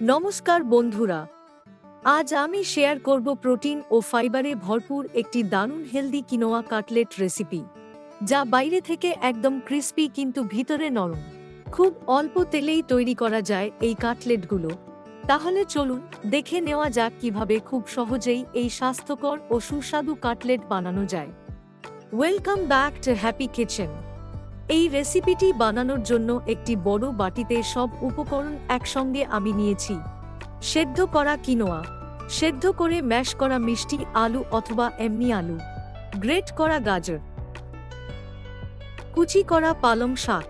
নমস্কার বন্ধুরা, আজ আমি শেয়ার করব প্রোটিন ও ফাইবারে ভরপুর একটি দারুণ হেলদি কিনোয়া কাটলেট রেসিপি, যা বাইরে থেকে একদম ক্রিস্পি কিন্তু ভিতরে নরম। খুব অল্প তেলেই তৈরি করা যায় এই কাটলেটগুলো। তাহলে চলুন দেখে নেওয়া যাক কিভাবে খুব সহজেই এই স্বাস্থ্যকর ও সুস্বাদু কাটলেট বানানো যায়। Welcome back to happy kitchen. এই রেসিপিটি বানানোর জন্য একটি বড় বাটিতে সব উপকরণ একসঙ্গে আমি নিয়েছি। সেদ্ধ করা কিনোয়া, সেদ্ধ করে ম্যাশ করা মিষ্টি আলু অথবা এমনি আলু, গ্রেট করা গাজর, কুচি করা পালং শাক,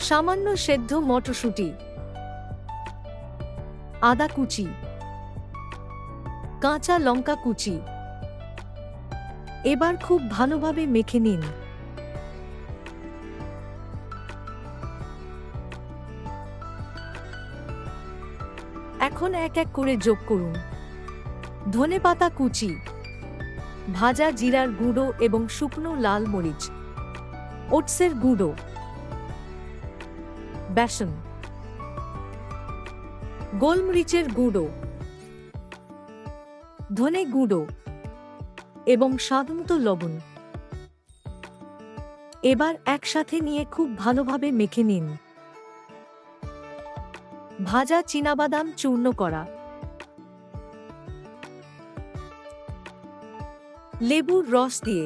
সামান্য সেদ্ধ মটরশুঁটি, আদা কুচি, কাঁচা লঙ্কা কুচি। এবার খুব ভালোভাবে মেখে নিন। এখন এক এক করে যোগ করুন ধনেপাতা কুচি, ভাজা জিরার গুঁড়ো এবং শুকনো লাল মরিচ, ওটসের গুঁড়ো, বেসন, গোলমরিচের গুঁড়ো, ধনে গুঁড়ো এবং স্বাদমতো লবণ। এবার একসাথে নিয়ে খুব ভালোভাবে মেখে নিন। ভাজা চীনাবাদাম চূর্ণ করা, লেবুর রস দিয়ে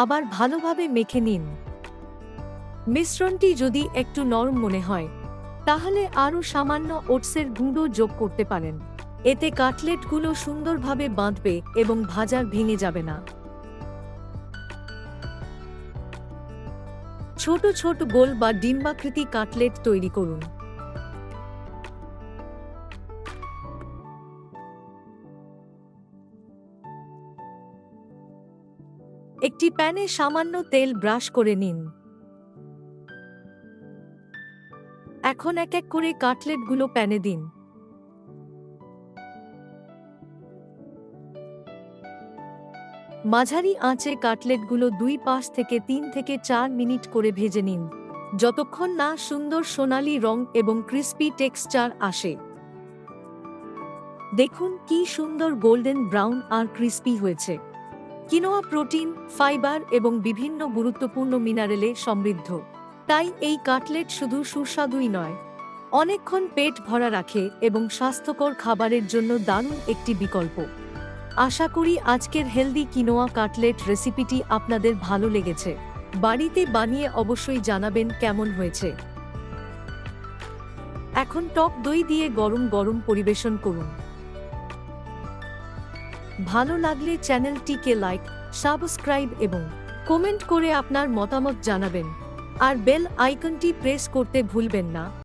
আবার ভালোভাবে মেখে নিন। মিশ্রণটি যদি একটু নরম মনে হয় তাহলে আরও সামান্য ওটসের গুঁড়ো যোগ করতে পারেন। এতে কাটলেটগুলো সুন্দরভাবে বাঁধবে এবং ভাজার ভেঙে যাবে না। ছোট ছোট গোল বা ডিম্বাকৃতি কাটলেট তৈরি করুন। একটি প্যানে সামান্য তেল ব্রাশ করে নিন। এখন এক এক করে কাটলেটগুলো প্যানে দিন। মাঝারি আঁচে কাটলেটগুলো 2 থেকে 3 থেকে 4 মিনিট করে ভেজে নিন, যতক্ষণ না সুন্দর সোনালী রং এবং ক্রিস্পি টেক্সচার আসে। দেখুন কি সুন্দর গোল্ডেন ব্রাউন আর ক্রিস্পি হয়েছে। কিনোয়া প্রোটিন, ফাইবার এবং বিভিন্ন গুরুত্বপূর্ণ মিনারেলে সমৃদ্ধ। তাই এই কাটলেট শুধু সুস্বাদুই নয়, অনেকক্ষণ পেট ভরা রাখে এবং স্বাস্থ্যকর খাবারের জন্য দারুণ একটি বিকল্প। আশা করি আজকের হেলদি কিনোয়া কাটলেট রেসিপিটি আপনাদের ভালো লেগেছে। বাড়িতে বানিয়ে অবশ্যই জানাবেন কেমন হয়েছে। এখন টক দই দিয়ে গরম গরম পরিবেশন করুন। ভালো লাগলে চ্যানেলটিকে লাইক, সাবস্ক্রাইব এবং কমেন্ট করে আপনার মতামত জানাবেন। আর বেল আইকনটি প্রেস করতে ভুলবেন না।